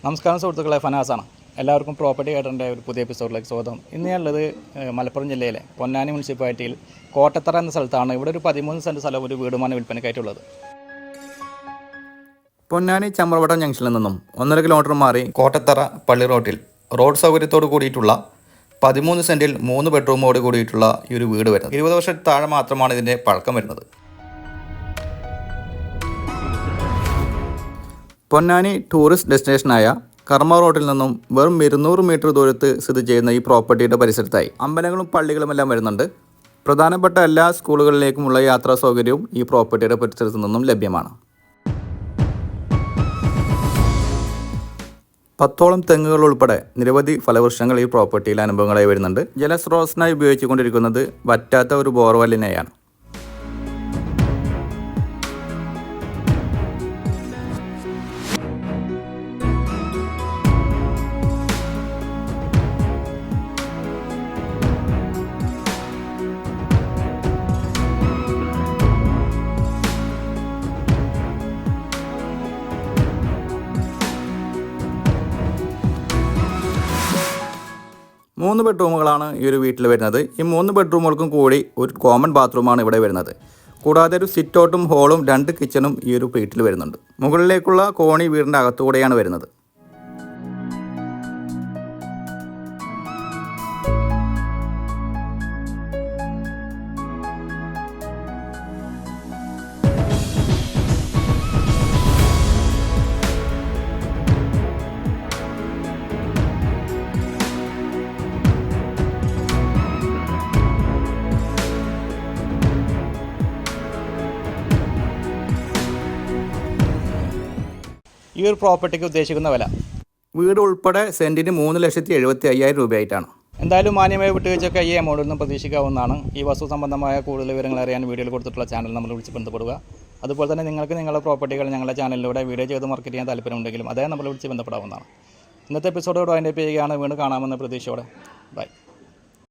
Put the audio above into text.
നമസ്കാരം സുഹൃത്തുക്കളെ, ഫനാസാണ്. എല്ലാവർക്കും പ്രോപ്പർട്ടി ഗൈഡറിൻ്റെ ഒരു പുതിയ എപ്പിസോഡിലേക്ക് സ്വാഗതം. ഇന്ന് ഞാനുള്ളത് മലപ്പുറം ജില്ലയിലെ പൊന്നാനി മുനിസിപ്പാലിറ്റിയിൽ കോട്ടത്തറ എന്ന സ്ഥലത്താണ്. ഇവിടെ ഒരു 13 സെൻറ്റ് സ്ഥലം ഒരു വീടുമാണ് വിൽപ്പനയ്ക്കായിട്ടുള്ളത്. പൊന്നാനി ചമ്രവട്ടം ജംഗ്ഷനിൽ നിന്നും 1.5 കിലോമീറ്റർ മാറി കോട്ടത്തറ പള്ളി റോഡിൽ റോഡ് സൗകര്യത്തോട് കൂടിയിട്ടുള്ള 13 സെൻറ്റിൽ 3 ബെഡ്റൂമോട് കൂടിയിട്ടുള്ള ഈ ഒരു വീട് വരുന്നത്. 20 വർഷത്തിൽ താഴെ മാത്രമാണ് ഇതിൻ്റെ പഴക്കം വരുന്നത്. പൊന്നാനി ടൂറിസ്റ്റ് ഡെസ്റ്റിനേഷനായ കർമ്മ റോഡിൽ നിന്നും വെറും 200 മീറ്റർ ദൂരത്ത് സ്ഥിതി ചെയ്യുന്ന ഈ പ്രോപ്പർട്ടിയുടെ പരിസരത്തായി അമ്പലങ്ങളും പള്ളികളുമെല്ലാം വരുന്നുണ്ട്. പ്രധാനപ്പെട്ട എല്ലാ സ്കൂളുകളിലേക്കുമുള്ള യാത്രാ സൗകര്യവും ഈ പ്രോപ്പർട്ടിയുടെ പരിസരത്തു നിന്നും ലഭ്യമാണ്. 10ഓളം തെങ്ങുകൾ ഉൾപ്പെടെ നിരവധി ഫലവൃക്ഷങ്ങൾ ഈ പ്രോപ്പർട്ടിയിൽ അനുഭവങ്ങളായി വരുന്നുണ്ട്. ജലസ്രോതസ്സിനായി ഉപയോഗിച്ചുകൊണ്ടിരിക്കുന്നത് വറ്റാത്ത ഒരു ബോർവെല്ലിനെയാണ്. മൂന്ന് ബെഡ്റൂമുകളാണ് ഈ ഒരു വീട്ടിൽ വരുന്നത്. ഈ 3 ബെഡ്റൂമുകൾക്കും കൂടി ഒരു കോമൺ ബാത്റൂമാണ് ഇവിടെ വരുന്നത്. കൂടാതെ ഒരു സിറ്റ് ഔട്ടും ഹോളും 2 കിച്ചണും ഈ ഒരു വീട്ടിൽ വരുന്നുണ്ട്. മുകളിലേക്കുള്ള കോണി വീടിൻ്റെ അകത്തുകൂടെയാണ് വരുന്നത്. ഈ ഒരു പ്രോപ്പർട്ടിക്ക് ഉദ്ദേശിക്കുന്ന വില വീട് ഉൾപ്പെടെ സെൻറ്റിന് 3,75,000 രൂപയായിട്ടാണ്. എന്തായാലും മാന്യമായ വിട്ടുവീഴ്ചയൊക്കെ ഈ എമൗണ്ടിൽ നിന്നും പ്രതീക്ഷിക്കാവുന്നതാണ്. ഈ വസ്തു സംബന്ധമായ കൂടുതൽ വിവരങ്ങൾ അറിയാൻ വീഡിയോയിൽ കൊടുത്തിട്ടുള്ള ചാനൽ നമ്മൾ വിളിച്ച് ബന്ധപ്പെടുക. അതുപോലെ തന്നെ നിങ്ങൾക്ക് നിങ്ങളുടെ പ്രോപ്പർട്ടികൾ ഞങ്ങളുടെ ചാനലിലൂടെ വീഡിയോ ചെയ്ത് മാർക്കറ്റ് ചെയ്യാൻ താല്പര്യമുണ്ടെങ്കിലും അതേ നമ്മൾ വിളിച്ച് ബന്ധപ്പെടാവുന്നതാണ്. ഇന്നത്തെ എപ്പിസോഡോട് അതിൻ്റെ ചെയ്യുകയാണ്. വീണ്ടും കാണാമെന്ന പ്രതീക്ഷയോടെ ബൈ.